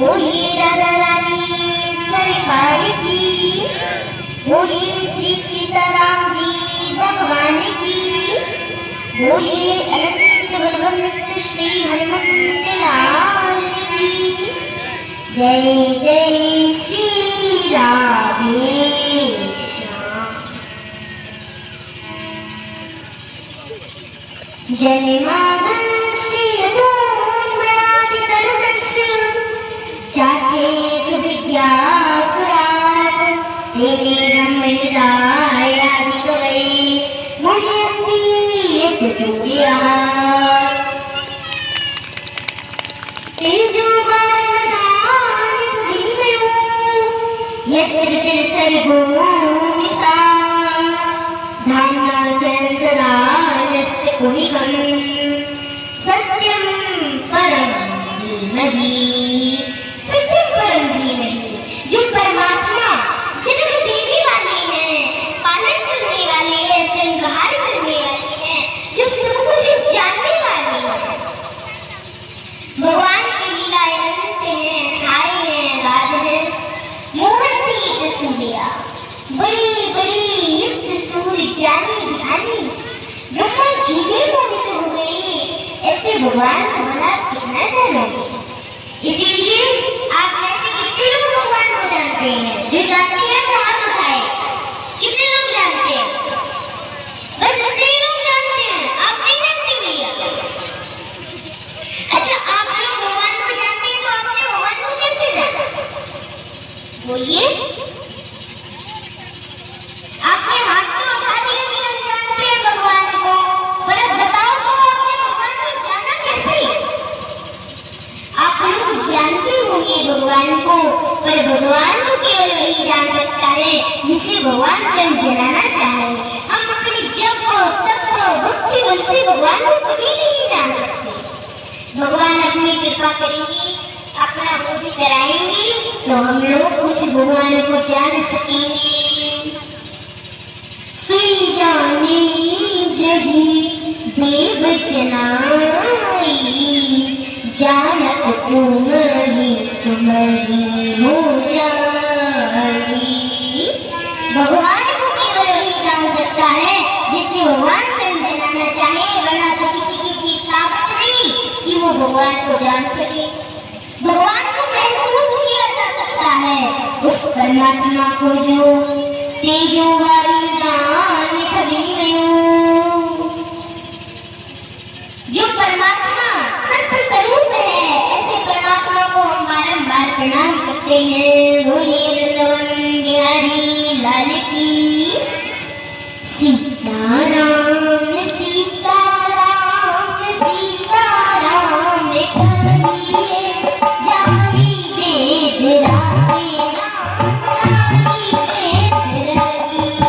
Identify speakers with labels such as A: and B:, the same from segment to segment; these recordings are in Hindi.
A: बोलिए राधा रानी सरकार की, बोलिए श्री सीताराम जी भगवान की, बोलिए अनंत बलवंत श्री हनुमंत लाल की। जय जय श्री राधे श्याम। जय मातश्री यदोन्मयादि तरुतश्री जाते सुविद्या सुरात् तेरे ब्रह्महृदाय आदि कवये मुह्यन्ति यत्सूर्याः। तेजोमयमदानि धीमयो यत्र तिसर्गोऽमिता धाम्ना चञ्चला यस्य कुहिकं सत्यं परं धीमहि। सत्यम परम धीमहि, जो परमात्मा जन्म देने वाले हैं, पालन करने वाले हैं, संहार करने वाले हैं, जो सब कुछ जानने वाले हैं। भगवान की लीलाएं अनंत हैं, ठाई हैं, राज हैं। मोहती जसुंदिया बड़ी बड़ी युक्त सूर्य ज्ञानी ध्यानी ब्रह्मा जी भी मोहित हो गए। ऐसे भगवान को भला कितना जानोगे। इसीलिए आप में से कितने लोग भगवान को जानते हैं? जो जानते हैं वो हाथ उठाए। कितने लोग जानते हैं? बस इतने ही लोग जानते हैं, आप नहीं जानते भैया। अच्छा, आप लोग भगवान को जानते हैं तो आपने भगवान को कैसे जाना? बोलिए। आपने हाथ तो उठा दिया कि हम जानते हैं भगवान को, पर अब बताओ तो आपने भगवान को जाना कैसे? आप लोग जानते होंगे भगवान को, पर भगवान को केवल वही जान सकता है जिसे भगवान स्वयं जनाना चाहे। हम अपने जप तप भक्ति बल से भगवान को कभी नहीं जान सकते। भगवान अपनी कृपा करेंगे, अपना बोध कराएंगे तो हम लोग कुछ भगवान को जान सकेंगे। सुई जाने जही देव जनाई जानत तुम्हारी तुम्हारी हो जाई। भगवान को केवल वही जान सकता है जिसे भगवान स्वयं जनाना चाहे, वरना तो किसी की ताकत नहीं कि वो भगवान को जान सके। भगवान को महसूस किया जा सकता है उस परमात्मा को जो तेजो वाली जान खगनिमयो, जो परमात्मा सत्य स्वरूप है। ऐसे परमात्मा को हम बारंबार प्रणाम करते हैं। बोलिए वृंदावन बिहारी लाल की। सीताराम सीताराम सीताराम कहिए जानी वेद राधे राम जानी वेद रहिए।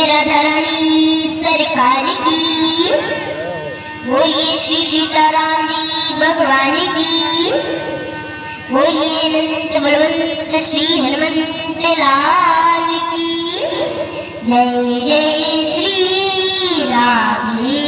A: जय राधा रानी सरकार की, बोलिए श्री सीताराम जी भगवान की, बोलिए अनंत बलवंत श्री हनुमंत लाल की। जय जय श्री राधे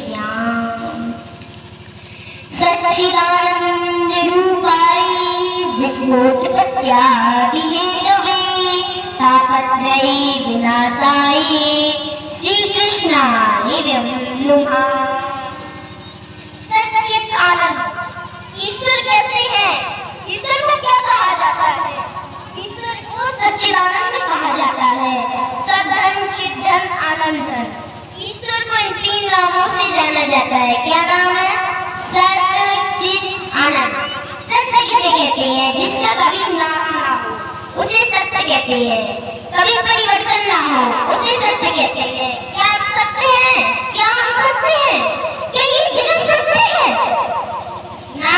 A: श्याम। सच्चिदानंद रूपाय विस्फोटपत्यादि हेतवे तापत्रय विनाशाय श्री कृष्णाय नमः। सच्चिद आनंद ईश्वर कैसे है? ईश्वर को क्या कहा जाता है? ईश्वर को सच्चिदानंद कहा जाता है। सद्धन चिद्धन आनंदन। ईश्वर को इन 3 नामों से जाना जाता है। क्या नाम है? सत्य चित आनंद। सत्य किसे कहते हैं? जिसका कभी नाश ना हो उसे सत्य कहते हैं, कभी परिवर्तन ना हो उसे सत्य कहते हैं। क्या आप सत्य हैं? क्या हम सत्य हैं? क्या ये जगत सत्य है? ना,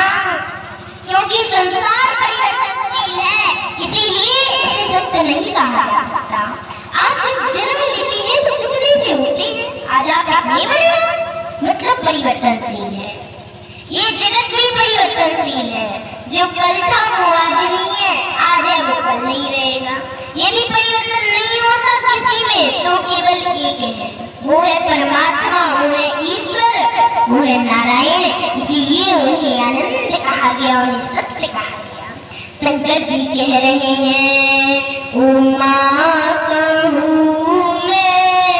A: क्योंकि संसार परिवर्तनशील है, इसीलिए इसे सत्य नहीं कहा जा सकता। आप जब जन्म लेते हैं तो कितने से होते हैं? आज आप नहीं बने मतलब परिवर्तनशील है। ये जगत भी परिवर्तनशील है। जो कल था वो आज नहीं है, आज है वो कल नहीं रहेगा। यदि परिवर्तन नहीं होता किसी में तो केवल एक है, वो है परमात्मा, वो है ईश्वर, वो है नारायण। इसीलिए उन्हें आनंद कहा गया, उन्हें सत्य कहा गया। शंकर जी कह रहे हैं, उमा कहूँ मैं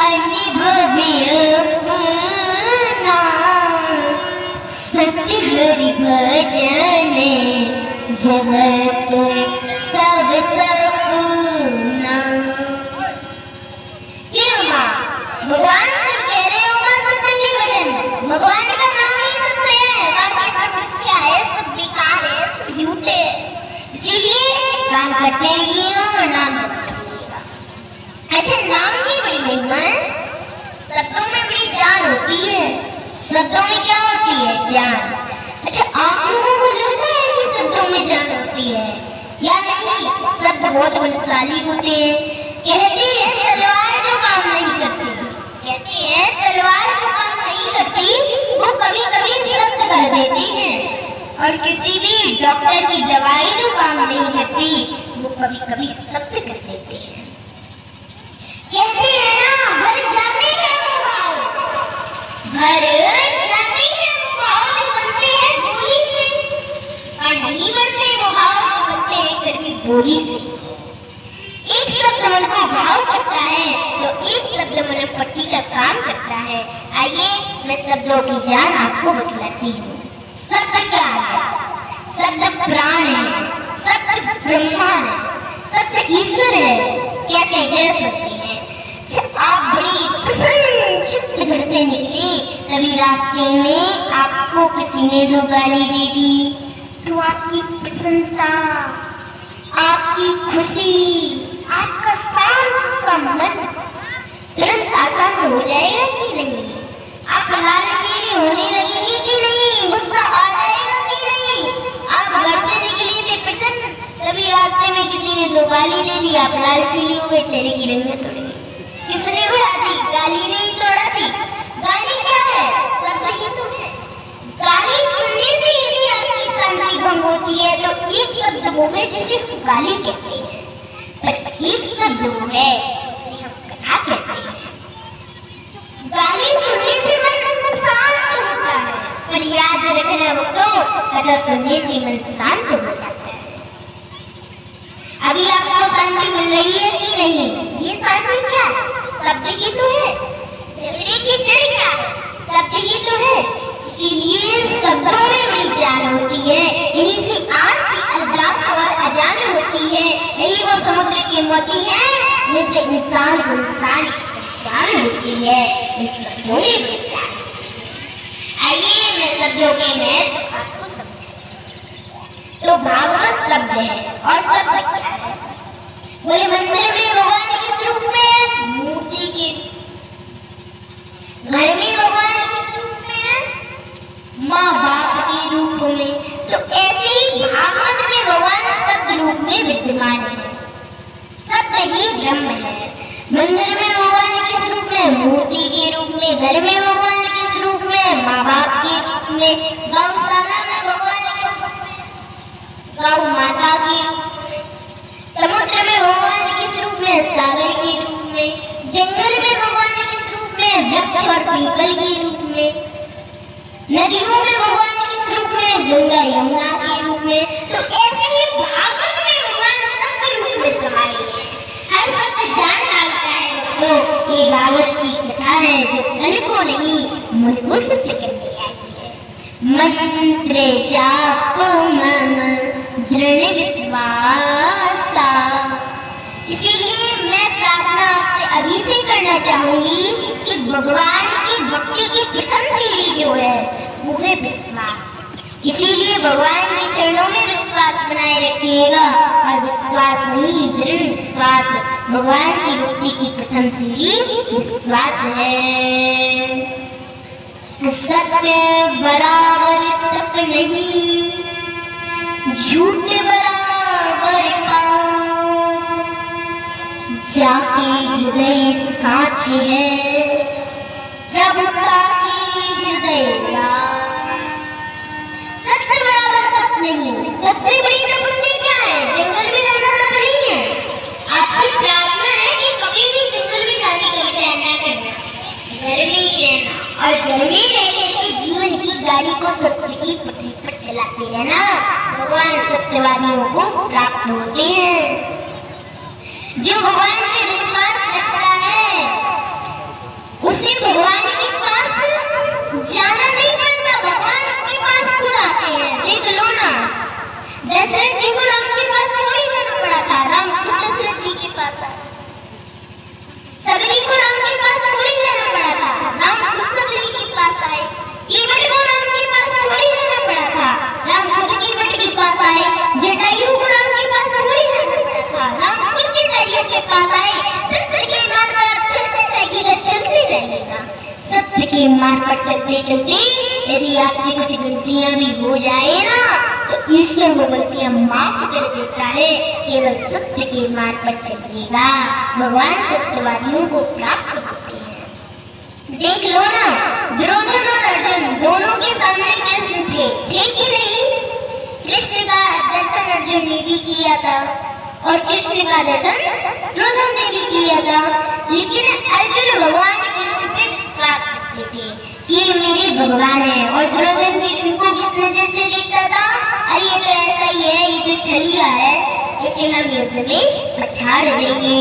A: अनुभव्य अपना, सत्य हरि भजन जगत सब सपना। क्यों माँ? भगवान से कह रहे हो माँ सत्य हरि भजन। भगवान का नाम ही सत्य है, बाकी सब क्या है? सब बेकार है, सब झूठे है। इसीलिए काम करते रहिएगा और नाम करते रहिएगा। अच्छा, नाम की बड़ी महिमा है। शब्दों में बड़ी जान होती है। शब्दों में क्या होती है? जान। अच्छा, आप लोगों को लगता है कि शब्दों में जान होती है या नहीं? शब्द बहुत बलशाली होते हैं। कहते हैं तलवार जो काम नहीं करती, कहते हैं तलवार जो काम नहीं करती वो कभी कभी शब्द कर देती है, और किसी भी डॉक्टर की दवाई जो काम नहीं करती वो कभी कभी शब्द कर देते हैं। कहते हैं ना, भर जाते हैं वो भाव, भर जाते हैं वो भाव जो बनते हैं गोली से, और नहीं बनते वो भाव जो बनते हैं कभी गोली से। एक शब्द मन को भाव करता है तो एक शब्द मन पट्टी का काम करता है। आइए मैं शब्दों की जान आपको बतलाती हूँ। शब्द क्या है? शब्द प्राण है, शब्द ब्रह्मा है, शब्द ईश्वर है। कैसे जय सकते हैं? आप बड़ी प्रसन्न घर से निकले, तभी रास्ते में आपको किसी ने दो गाली दे दी, तो आपकी प्रसन्नता, आपकी खुशी, आपका शांत का मन तुरंत आसान हो जाएगा कि नहीं? आप लाल पीली होने लगेंगे कि नहीं? गुस्सा आ जाएगा कि नहीं? आप घर से निकले थे प्रसन्न, तभी रास्ते में किसी ने दो गाली दे दी, आप लाल पीली हो गए, चेहरे की रंगत उड़ गई। किसने उड़ा दी? गाली नहीं तोड़ा दी। गाली क्या है? शब्द ही तो है। गाली सुनने से यदि आपकी शांति भंग होती है तो एक शब्द वो है जिसे गाली कहते हैं, पर एक शब्द वो है जिसे हम कथा कहते हैं। गाली सुनने से मन शांत होता है, पर याद रखना हो तो कथा सुनने से मन शांत हो जाता है। अभी आपको शांति मिल रही है कि नहीं? ये शांति क्या है? शब्द ही तो है। झगड़े की जड़ क्या है? शब्द ही तो है। इसीलिए शब्दों में बड़ी जान होती है। इन्हीं से आँख की अरदास और अजान होती है। यही वो समुद्र के मोती हैं जिनसे इंसान को इंसान पहचान होती है। इस शब्दों में बड़ी जान। आइए मैं शब्दों के महत्व आपको समझाऊं। तो भागवत शब्द है, और शब्द क्या है? बोले मंदिर में भगवान किस रूप में? मूर्ति के। घर में भगवान किस रूप में? माँ बाप के रूप में। तो ऐसे ही भागवत में भगवान शब्द रूप में विद्यमान है। शब्द ही ब्रह्म है। मंदिर में मूर्ति के रूप में, घर में भगवान किस रूप में, माँ बाप के रूप में, गौशाला में भगवान के रूप में, गौ माता के रूप में, समुद्र में भगवान किस रूप में, सागर के रूप में, जंगल में भगवान किस रूप में, वृक्ष और पीपल के रूप में, नदियों में भगवान किस रूप में, गंगा यमुना के रूप में। तो ऐसे ही भागवत में भगवान सत्य रूप में समाये हैं। हर भक्त जान डालता है तो ये भागवत की कथा है जो तन को नहीं मन को शुद्ध करने आती है। मंत्र जाप मम दृढ़ विश्वासा। इसीलिए मैं प्रार्थना आपसे अभी से करना चाहूंगी कि भगवान की भक्ति की प्रथम सीढ़ी जो है वो है विश्वास। इसीलिए भगवान के चरणों में विश्वास बनाए रखिएगा और विश्वास नहीं दृढ़ विश्वास। भगवान की भक्ति की प्रथम सीढ़ी विश्वास है। सत्य बराबर तप नहीं, झूठ बराबर काम, जाके हृदय साच है प्रभुता की हृदय नहीं। सबसे बड़ी तपस्या क्या है? जंगल में जाना तप नहीं है। आपकी प्रार्थना है कि कभी भी जंगल में जाने का विचार न करना, घर में ही रहना और घर में रहकर के जीवन की गाड़ी को सत्य की पटरी पर चलाते रहना। भगवान सत्यवादियों को प्राप्त होते हैं। जो भगवान पे विश्वास रखता है उसे भगवान के पास जाना नहीं पड़ता, भगवान उसके पास खुद आते हैं। देख लो ना, दशरथ जी को राम के पास थोड़ी जाना पड़ा था, राम खुद दशरथ जी के पास आए। सबरी को राम के पास थोड़ी जाना पड़ा था, राम खुद सबरी के पास आए। कीवट को राम के पास थोड़ी जाना पड़ा था, राम खुद कीवट के पास आए। जटायु को राम के पास थोड़ी जाना पड़ा था, राम खुद जटायु के पास आए। सत्य के मार्ग पर आप चलते जाइएगा, चलते जाइएगा। सत्य के मार्ग पर चलते चलते यदि आपसे कुछ गलतियां भी हो जाए ना तो ईश्वर वो गलतियां माफ कर देता है। केवल सत्य के मार्ग पर चलिएगा, भगवान सत्यवादियों को प्राप्त होते हैं। देख लो ना, दुर्योधन और अर्जुन दोनों के सामने कृष्ण थे कि नहीं? कृष्ण का दर्शन अर्जुन ने भी किया था और कृष्ण का दर्शन दुर्योधन ने भी किया था। लेकिन अर्जुन भगवान कृष्ण पे विश्वास रखते थे कि ये मेरे भगवान है, और दुर्योधन कृष्ण को किस नजर से देखता था? अरे ये तो ऐसा ही है, ये तो छलिया है, इसे हम युद्ध में पछाड़ देंगे।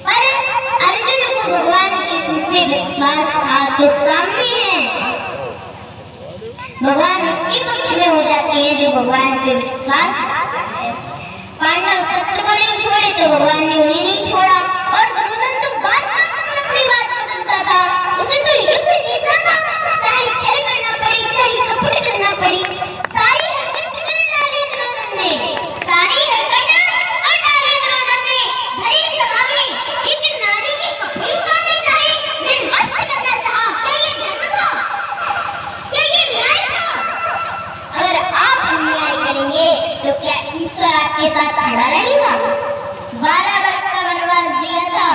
A: पर अर्जुन को भगवान कृष्ण पे विश्वास था जो सामने है, भगवान उसके पक्ष में हो जाते हैं जो भगवान पे विश्वास रखता है। पांडव सत्य को नहीं छोड़े तो भगवान ने उन्हें नहीं छोड़ा, और दुर्योधन तो बात अपनी बात बदलता था। उसे तो युद्ध जीतना था, चाहे छल करना पड़े, चाहे कपट करना पड़े, सारी हरकत कर डाली दुर्योधन ने, सारी हरकत कर डाली दुर्योधन ने। भरी सभा में एक नारी के कपड़े उतारने चाहे, निर्वस्त्र करना चाहा। क्या ये धर्म था? क्या ये न्याय था? अगर आप अन्याय करेंगे तो क्या ईश्वर आपके साथ खड़ा रहेगा? 12 वर्ष का वनवास दिया था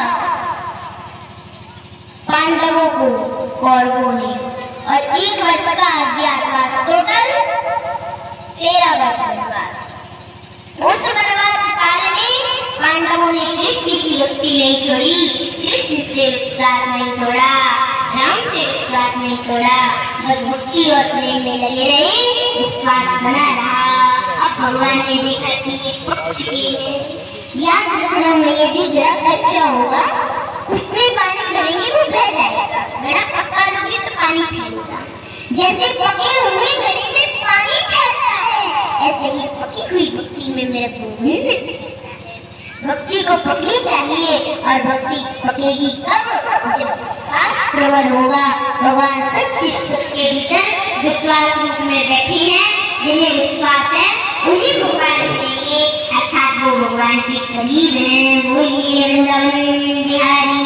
A: पांडवों को कौरवों ने, और 1 वर्ष का अज्ञातवास, टोटल 13 वर्ष वनवास। उस वनवास काल में पांडवों ने कृष्ण की भक्ति नहीं छोड़ी, कृष्ण से विश्वास नहीं छोड़ा, राम से विश्वास नहीं छोड़ा, बस भक्ति और प्रेम में लगे रहे, विश्वास बना रहा। अब भगवान ने देखा कि ये पक्ष है, याद रखना में यदि बड़ा कच्चा होगा उसमें पानी भरेंगे वो बह जाएगा, बड़ा पक्का लोगे तो पानी फैलेगा। जैसे पके हुए घड़े में पानी ठहरता है, ऐसे ही पकी हुई भक्ति में मेरा गोविंद ठहरता है। भक्ति को पकनी चाहिए, और भक्ति पकेगी कब? जब प्रबल होगा। भगवान सच्चे के भीतर विश्वास रूप में बैठी है, जिन्हें विश्वास है उन्हीं भगवान मिलेंगे, अर्थात वो भगवान के करीब हैं। बोलिए वृंदावन बिहारी।